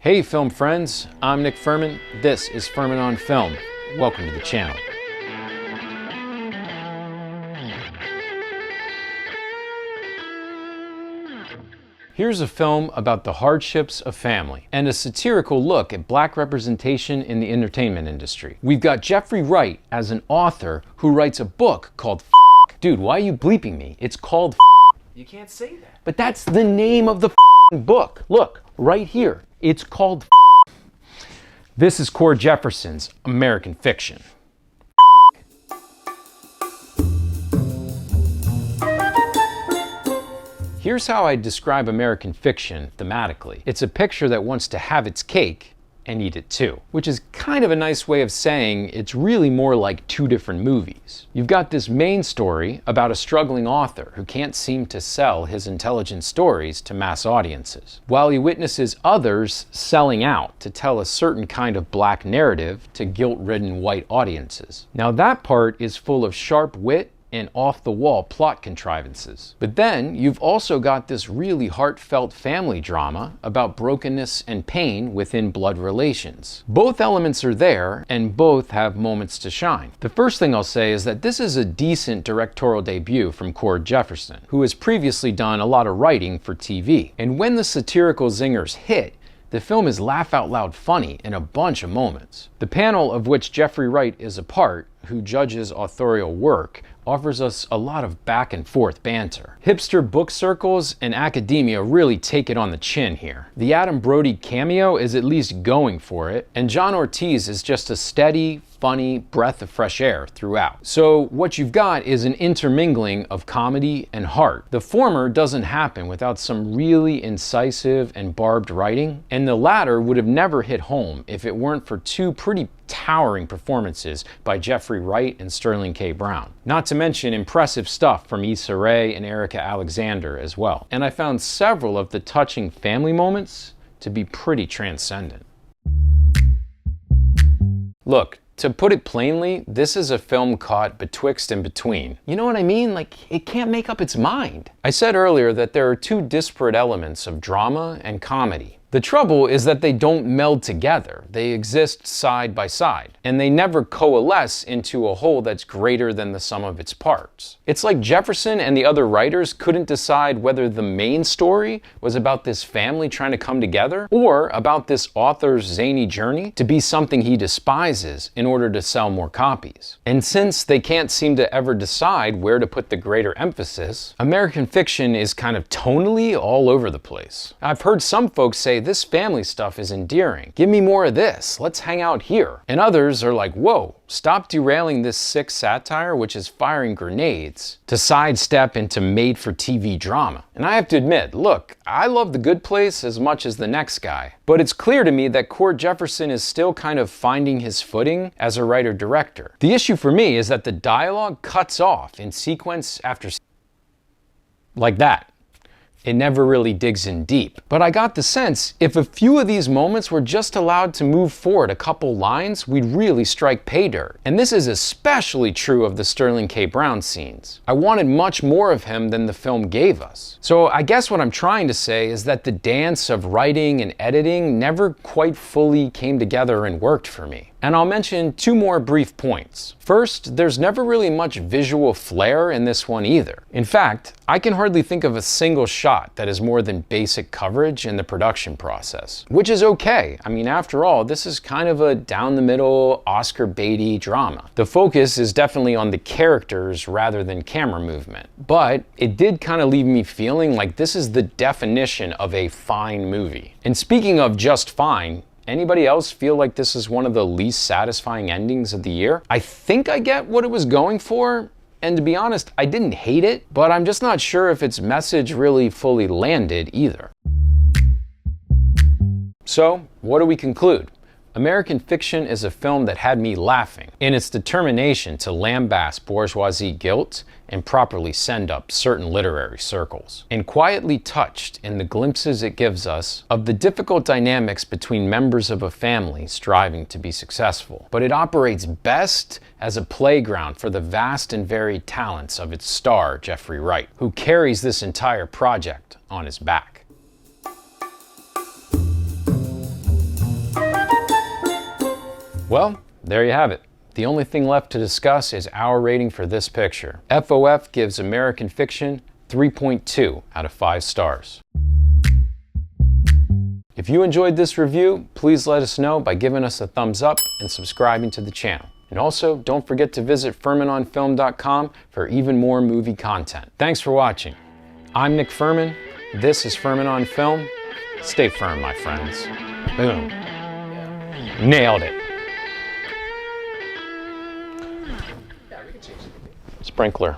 Hey film friends, I'm Nick Furman. This is Furman On Film. Welcome to the channel. Here's a film about the hardships of family and a satirical look at black representation in the entertainment industry. We've got Jeffrey Wright as an author who writes a book called F***. Dude, why are you bleeping me? It's called F***. You can't say that. But that's the name of the book. Look, right here. It's called F***. This is Cord Jefferson's American Fiction. Here's how I describe American fiction thematically. It's a picture that wants to have its cake and eat it too, which is kind of a nice way of saying it's really more like two different movies. You've got this main story about a struggling author who can't seem to sell his intelligent stories to mass audiences, while he witnesses others selling out to tell a certain kind of black narrative to guilt-ridden white audiences. Now that part is full of sharp wit and off-the-wall plot contrivances. But then you've also got this really heartfelt family drama about brokenness and pain within blood relations. Both elements are there, and both have moments to shine. The first thing I'll say is that this is a decent directorial debut from Cord Jefferson, who has previously done a lot of writing for TV. And when the satirical zingers hit, the film is laugh-out-loud funny in a bunch of moments. The panel of which Jeffrey Wright is a part, who judges authorial work, offers us a lot of back and forth banter. Hipster book circles and academia really take it on the chin here. The Adam Brody cameo is at least going for it, and John Ortiz is just a steady, funny breath of fresh air throughout. So what you've got is an intermingling of comedy and heart. The former doesn't happen without some really incisive and barbed writing, and the latter would have never hit home if it weren't for two pretty towering performances by Jeffrey Wright and Sterling K. Brown. Not to mention impressive stuff from Issa Rae and Erika Alexander as well. And I found several of the touching family moments to be pretty transcendent. Look, to put it plainly, this is a film caught betwixt and between. You know what I mean? Like, it can't make up its mind. I said earlier that there are two disparate elements of drama and comedy. The trouble is that they don't meld together. They exist side by side, and they never coalesce into a whole that's greater than the sum of its parts. It's like Jefferson and the other writers couldn't decide whether the main story was about this family trying to come together, or about this author's zany journey to be something he despises in order to sell more copies. And since they can't seem to ever decide where to put the greater emphasis, American fiction is kind of tonally all over the place. I've heard some folks say this family stuff is endearing. Give me more of this. Let's hang out here. And others are like, whoa, stop derailing this sick satire, which is firing grenades, to sidestep into made-for-TV drama. And I have to admit, look, I love The Good Place as much as the next guy, but it's clear to me that Cord Jefferson is still kind of finding his footing as a writer-director. The issue for me is that the dialogue cuts off in sequence after like that. It never really digs in deep. But I got the sense if a few of these moments were just allowed to move forward a couple lines, we'd really strike pay dirt. And this is especially true of the Sterling K. Brown scenes. I wanted much more of him than the film gave us. So I guess what I'm trying to say is that the dance of writing and editing never quite fully came together and worked for me. And I'll mention two more brief points. First, there's never really much visual flair in this one either. In fact, I can hardly think of a single shot that is more than basic coverage in the production process, which is okay. I mean, after all, this is kind of a down-the-middle, Oscar baity drama. The focus is definitely on the characters rather than camera movement, but it did kind of leave me feeling like this is the definition of a fine movie. And speaking of just fine, anybody else feel like this is one of the least satisfying endings of the year? I think I get what it was going for, and to be honest, I didn't hate it, but I'm just not sure if its message really fully landed either. So, what do we conclude? American Fiction is a film that had me laughing in its determination to lambaste bourgeoisie guilt and properly send up certain literary circles, and quietly touched in the glimpses it gives us of the difficult dynamics between members of a family striving to be successful. But it operates best as a playground for the vast and varied talents of its star, Jeffrey Wright, who carries this entire project on his back. Well, there you have it. The only thing left to discuss is our rating for this picture. FOF gives American Fiction 3.2 out of 5 stars. If you enjoyed this review, please let us know by giving us a thumbs up and subscribing to the channel. And also, don't forget to visit FurmanOnFilm.com for even more movie content. Thanks for watching. I'm Nick Furman. This is Furman on Film. Stay firm, my friends. Boom. Nailed it. Sprinkler.